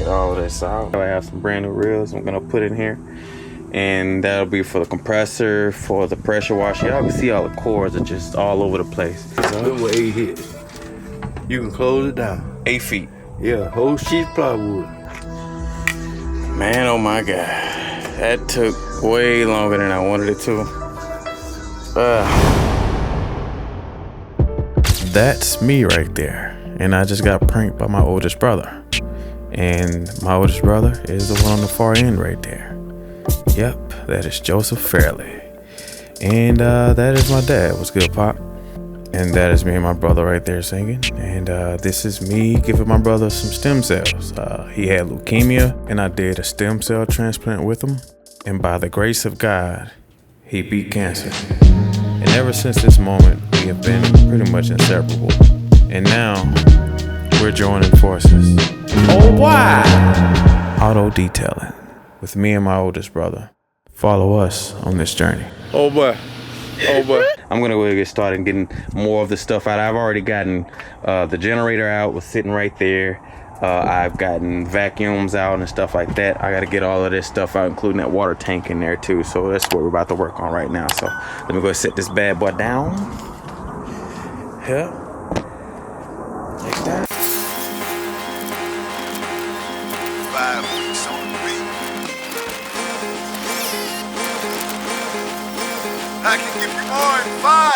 all this out. I have some brand new reels I'm gonna put in here, and that'll be for the compressor, for the pressure washer. Y'all can see all the cords are just all over the place. Look what 8 hit. You can close it down. 8 feet. Yeah, whole sheet of plywood. Man, oh my God. That took way longer than I wanted it to. That's me right there. And I just got pranked by my oldest brother. And my oldest brother is the one on the far end right there. Yep, that is Joseph Fairley. And that is my dad. What's good, Pop? And that is me and my brother right there singing. And this is me giving my brother some stem cells. He had leukemia, and I did a stem cell transplant with him. And by the grace of God, he beat cancer. And ever since this moment, we have been pretty much inseparable. And now, we're joining forces. Oh, why? Auto detailing with me and my oldest brother. Follow us on this journey. Oh boy. Oh boy. I'm gonna go ahead and get started getting more of the stuff out. I've already gotten the generator out, was sitting right there. I've gotten vacuums out and stuff like that. I gotta get all of this stuff out, including that water tank in there too. So that's what we're about to work on right now. So let me go set this bad boy down. Yeah. Like that. 5 weeks on the beat. I can give you more than 5.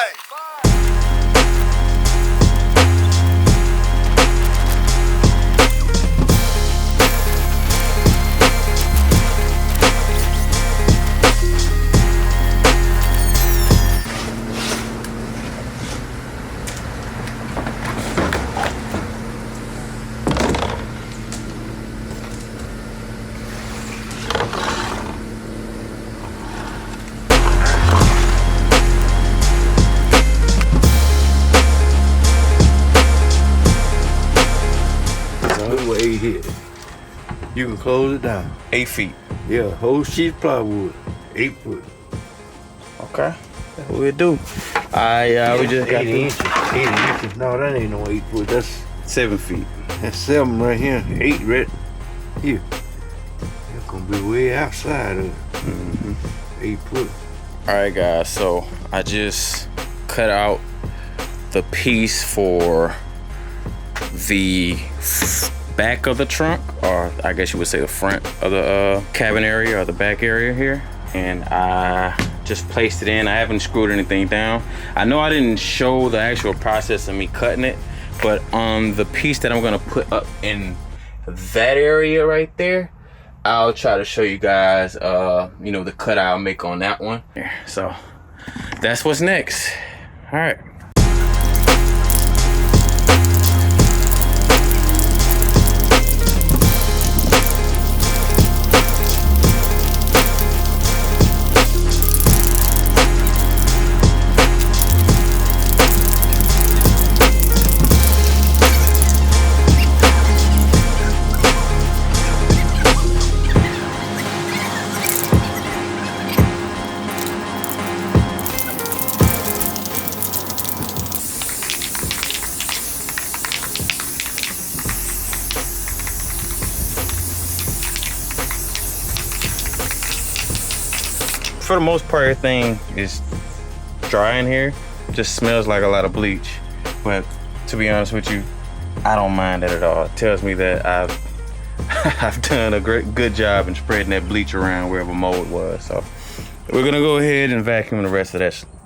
Look what 8 hit. You can close it down. 8 feet. Yeah, whole sheet of plywood. 8 foot. Okay. That's what we do. We just got 80 inches. 80 inches. No, that ain't no 8 foot. That's 7 feet. That's 7 right here. 8 right here. It's gonna be way outside of it. 8 foot. All right, guys. So I just cut out the piece for the back of the trunk, or I guess you would say the front of the cabin area or the back area here, and I just placed it in. I haven't screwed anything down. I know I didn't show the actual process of me cutting it, but on the piece that I'm gonna put up in that area right there, I'll try to show you guys the cut I'll make on that one. So that's what's next. All right. For the most part, everything is dry in here. Just smells like a lot of bleach. But to be honest with you, I don't mind that at all. It tells me that I've done a good job in spreading that bleach around wherever mold was. So we're gonna go ahead and vacuum the rest of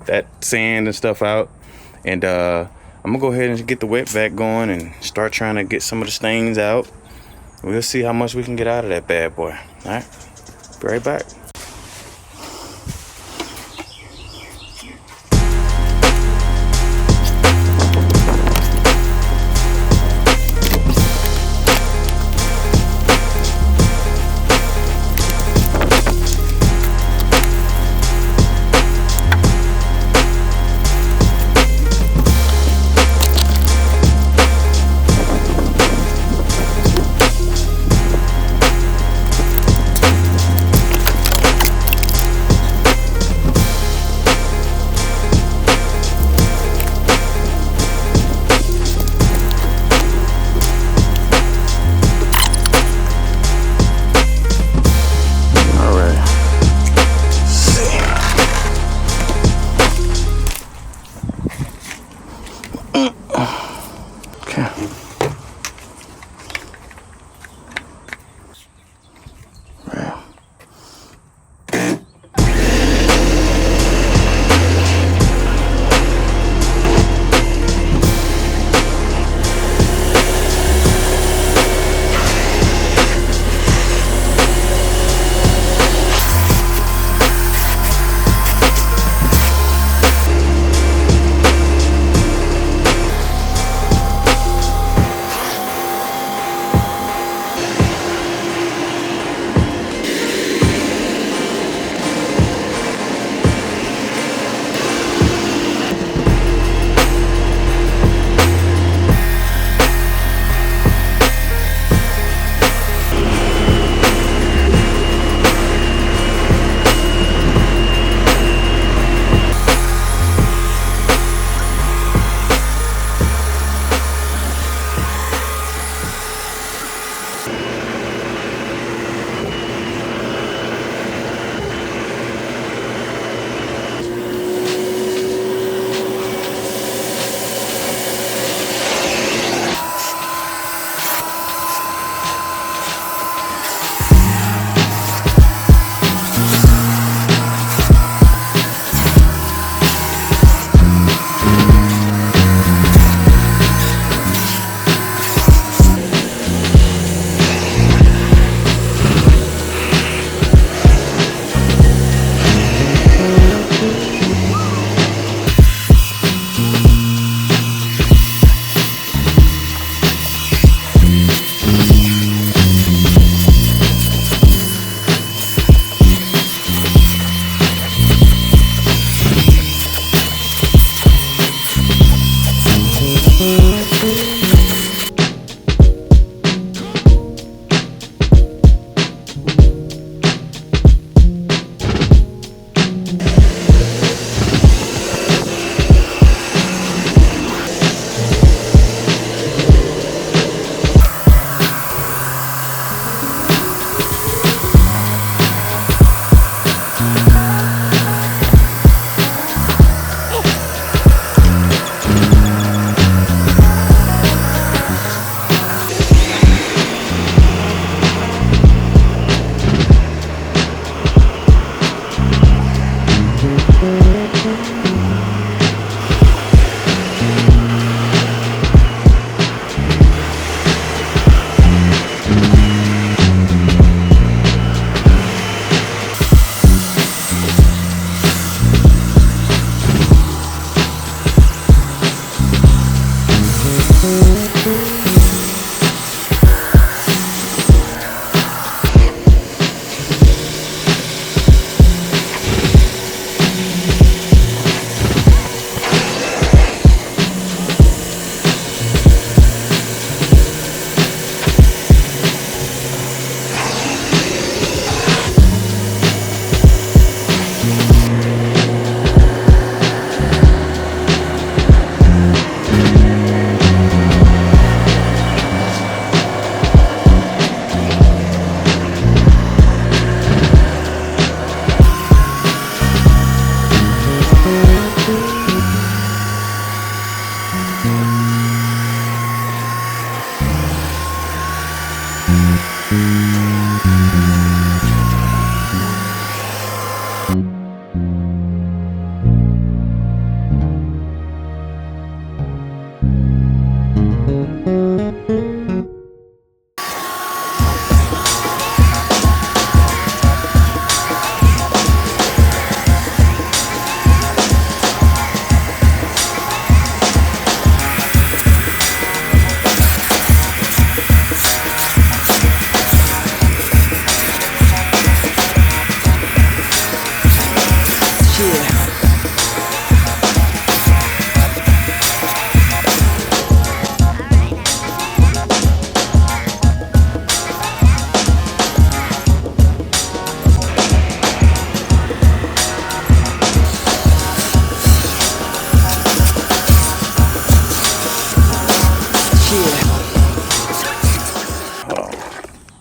that sand and stuff out. And I'm gonna go ahead and get the wet vac going and start trying to get some of the stains out. We'll see how much we can get out of that bad boy. All right, be right back.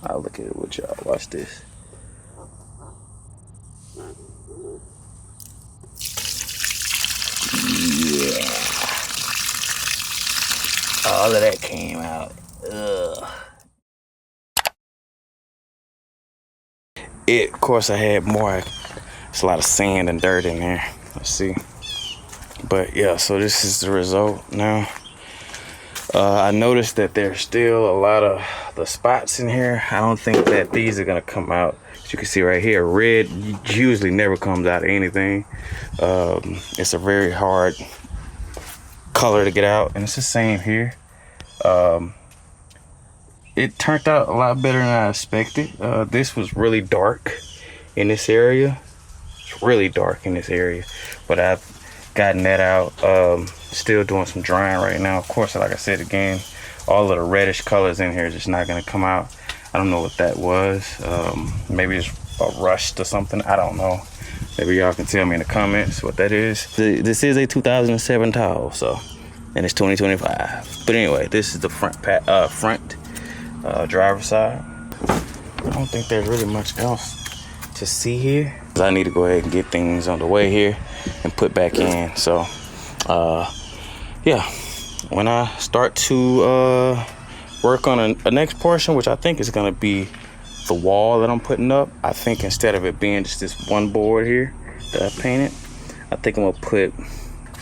I'll look at it with y'all. Watch this. Yeah. All of that came out. Ugh. Of course, I had more. It's a lot of sand and dirt in there. Let's see. But yeah, so this is the result now. I noticed that there's still a lot of the spots in here. I don't think that these are gonna come out. As you can see right here, red usually never comes out of anything. It's a very hard color to get out, and it's the same here. It turned out a lot better than I expected. This was really dark in this area. It's really dark in this area, but I've gotten that out. Still doing some drying right now. Of course, like I said again, all of the reddish colors in here is just not gonna come out. I don't know what that was. Maybe it's a rust or something. I don't know. Maybe y'all can tell me in the comments what that is. This is a 2007 Tahoe, so, and it's 2025. But anyway, this is the front driver's side. I don't think there's really much else to see here. I need to go ahead and get things on the way here and put back in. So yeah, when I start to work on a next portion, which I think is going to be the wall that I'm putting up, I think instead of it being just this one board here that I painted, I think I'm gonna put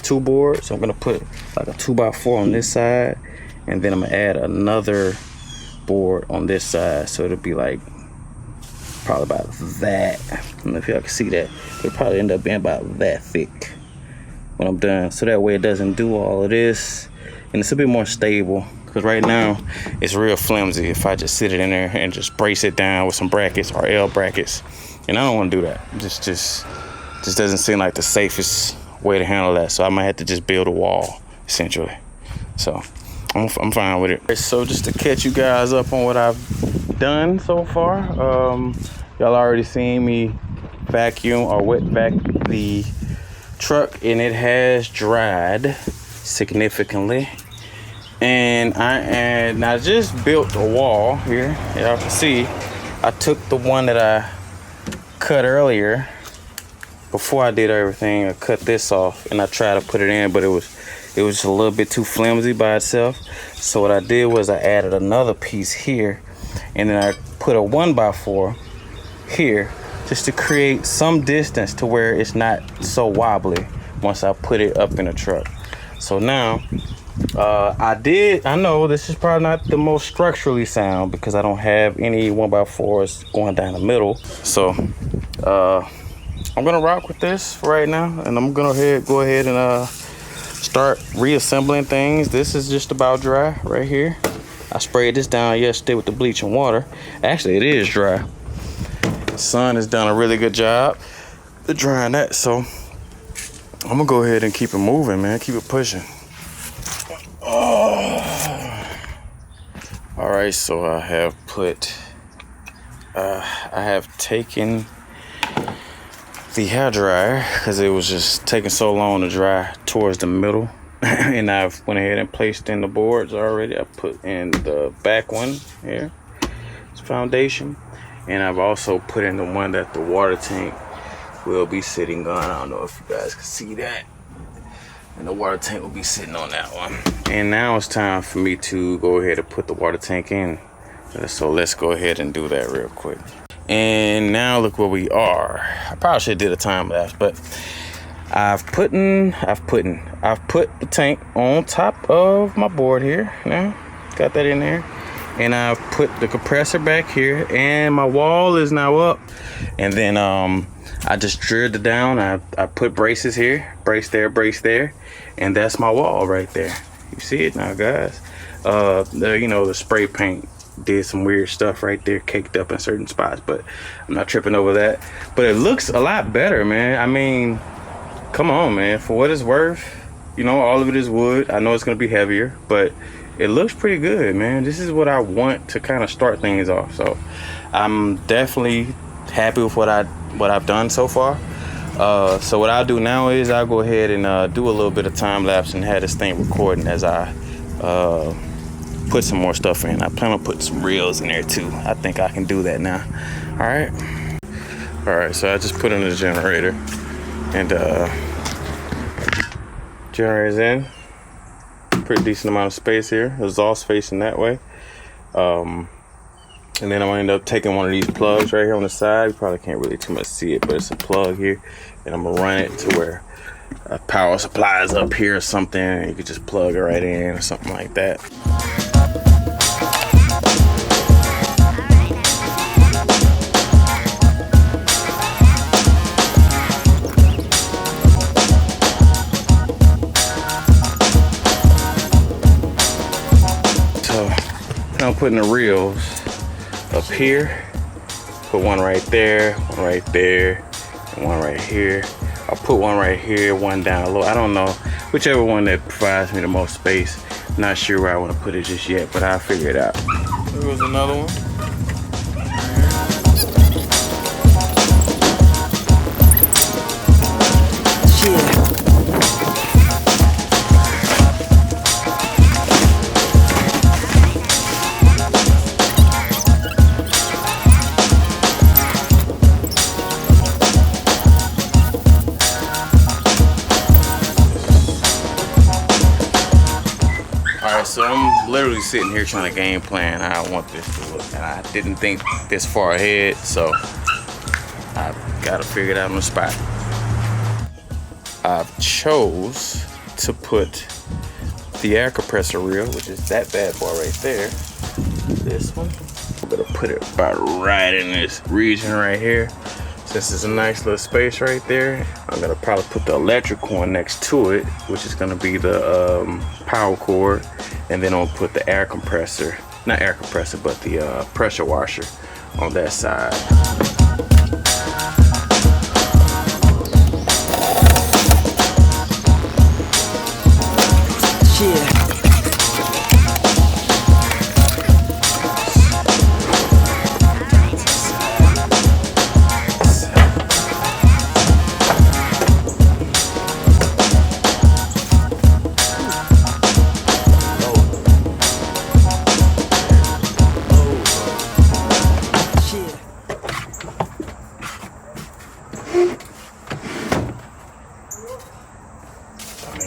two boards. So I'm gonna put like a 2x4 on this side, and then I'm gonna add another board on this side, so it'll be like probably about that. I don't know if y'all can see that. It'll probably end up being about that thick when I'm done, so that way it doesn't do all of this, and it's a bit more stable, because right now it's real flimsy if I just sit it in there and just brace it down with some brackets or L brackets, and I don't want to do that. Just doesn't seem like the safest way to handle that, so I might have to just build a wall essentially. So I'm fine with it. So just to catch you guys up on what I've done so far, y'all already seen me vacuum or wet vac the truck, and it has dried significantly. And I just built a wall here. Y'all can see I took the one that I cut earlier before I did everything. I cut this off and I tried to put it in, but it was just a little bit too flimsy by itself. So what I did was I added another piece here, and then I put a 1x4 here just to create some distance to where it's not so wobbly once I put it up in the truck. So now I know this is probably not the most structurally sound because I don't have any 1x4s going down the middle. So I'm gonna rock with this for right now, and I'm gonna go ahead and start reassembling things. This is just about dry right here. I sprayed this down yesterday with the bleaching water. Actually, it is dry. The sun has done a really good job at drying that, so I'm gonna go ahead and keep it moving, man. Keep it pushing. Oh. All right, so I have taken the hair dryer because it was just taking so long to dry towards the middle, and I've went ahead and placed in the boards already. I put in the back one here, it's foundation, and I've also put in the one that the water tank will be sitting on. I don't know if you guys can see that, and the water tank will be sitting on that one. And now it's time for me to go ahead and put the water tank in So let's go ahead and do that real quick. And now look where we are. I probably should have did a time lapse, but I've put the tank on top of my board here. Now got that in there, and I've put the compressor back here, and my wall is now up. And then I just drilled it down. I put braces here, brace there, and that's my wall right there. You see it now, guys. The spray paint did some weird stuff right there, caked up in certain spots, but I'm not tripping over that. But it looks a lot better, man. I mean, come on, man. For what it's worth, all of it is wood. I know it's gonna be heavier, but it looks pretty good, man. This is what I want to kind of start things off. So I'm definitely happy with what I've done so far. So what I'll do now is I'll go ahead and do a little bit of time lapse and have this thing recording as I put some more stuff in. I plan on putting some reels in there too. I think I can do that now. All right, so I just put in the generator, and generator's in. Pretty decent amount of space here. Exhaust facing that way. And then I'm gonna end up taking one of these plugs right here on the side. You probably can't really too much see it, but it's a plug here, and I'm gonna run it to where a power supply is up here or something, and you could just plug it right in or something like that. So I'm putting the reels up here. Put one right there, and one right here. I'll put one right here, one down low. I don't know, whichever one that provides me the most space. Not sure where I want to put it just yet, but I'll figure it out. There was another one. So I'm literally sitting here trying to game plan how I want this to look, and I didn't think this far ahead, so I've got to figure it out on the spot. I've chose to put the air compressor reel, which is that bad boy right there, this one. I'm gonna put it about right in this region right here. Since it's a nice little space right there, I'm gonna probably put the electric one next to it, which is gonna be the power cord, and then I'll put the air compressor, not air compressor, but the pressure washer on that side.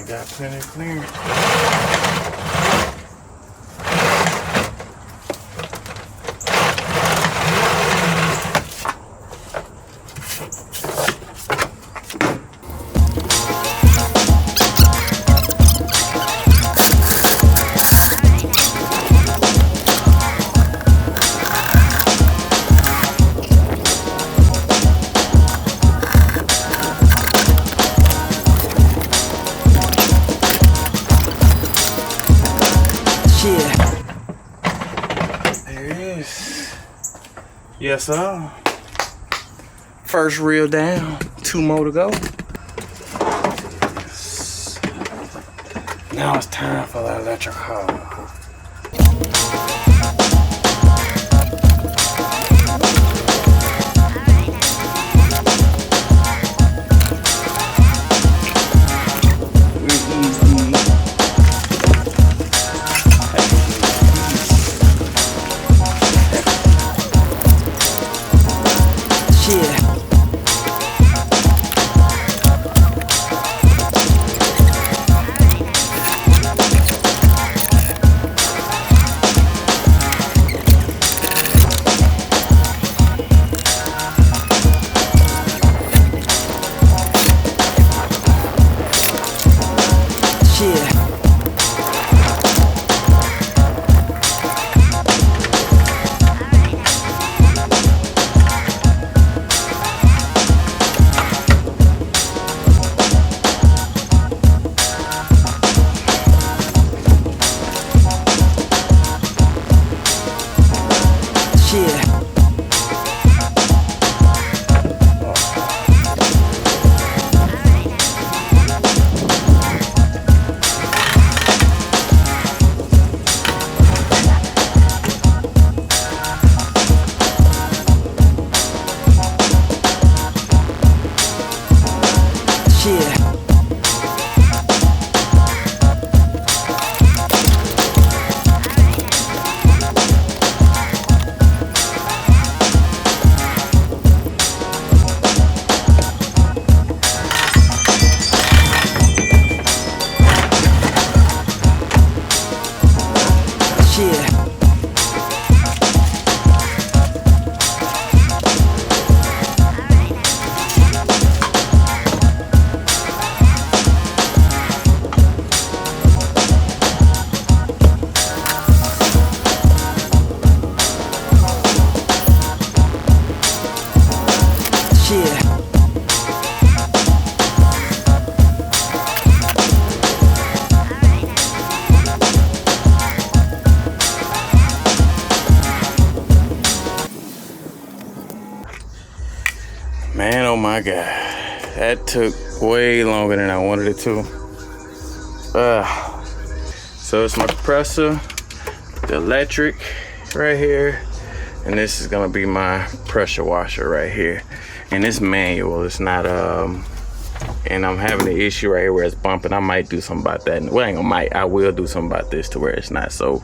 Got plenty of clearance. Yes, sir. First reel down, 2 more to go. Now it's time for the electric hub. Man, oh my God. That took way longer than I wanted it to. So it's my compressor, the electric right here, and this is gonna be my pressure washer right here. And it's manual, it's not and I'm having an issue right here where it's bumping. I might do something about that. Well, I will do something about this to where it's not so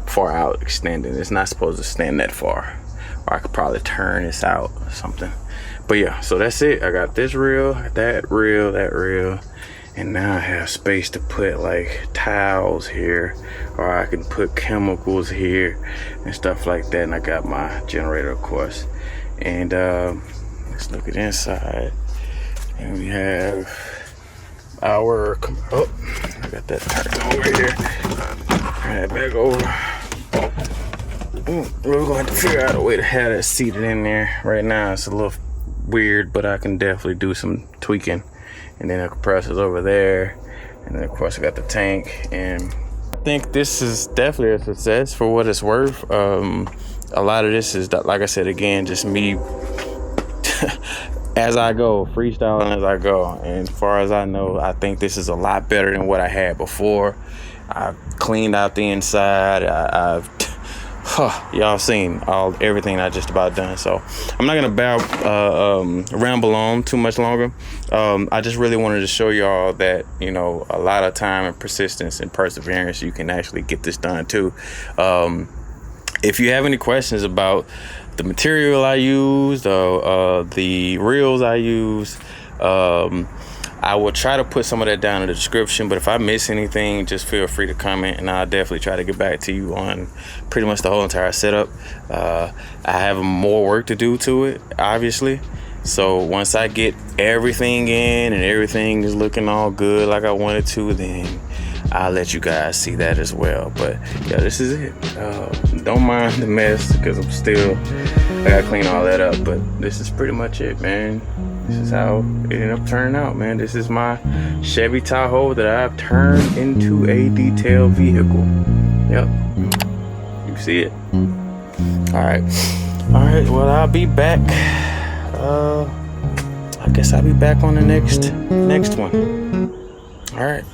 far out extending. It's not supposed to stand that far. Or I could probably turn this out or something. But yeah, so that's it. I got this reel, that reel, and now I have space to put like towels here, or I can put chemicals here and stuff like that. And I got my generator, of course. And let's look at inside. And we have our, oh, I got that turned over here. Turn that back over. We're going to figure out a way to have that seated in there. Right now it's a little weird, but I can definitely do some tweaking. And then the compressor's over there. And then of course I got the tank. And I think this is definitely a success for what it's worth. A lot of this is, like I said, again, just me as I go, freestyling as I go. And as far as I know, I think this is a lot better than what I had before. I cleaned out the inside. Y'all seen everything I just about done. So I'm not gonna ramble on too much longer. I just really wanted to show y'all that, you know, a lot of time and persistence and perseverance, you can actually get this done too. If you have any questions about the material I used, the reels I used, I will try to put some of that down in the description, but if I miss anything, just feel free to comment, and I'll definitely try to get back to you on pretty much the whole entire setup. I have more work to do to it, obviously. So once I get everything in and everything is looking all good like I wanted to, then I'll let you guys see that as well. But yeah, this is it. Don't mind the mess, because I gotta clean all that up, but this is pretty much it, man. This is how it ended up turning out, man. This is my Chevy Tahoe that I've turned into a detailed vehicle. Yep, you see it. All right, well, I'll be back. I guess I'll be back on the next one. All right.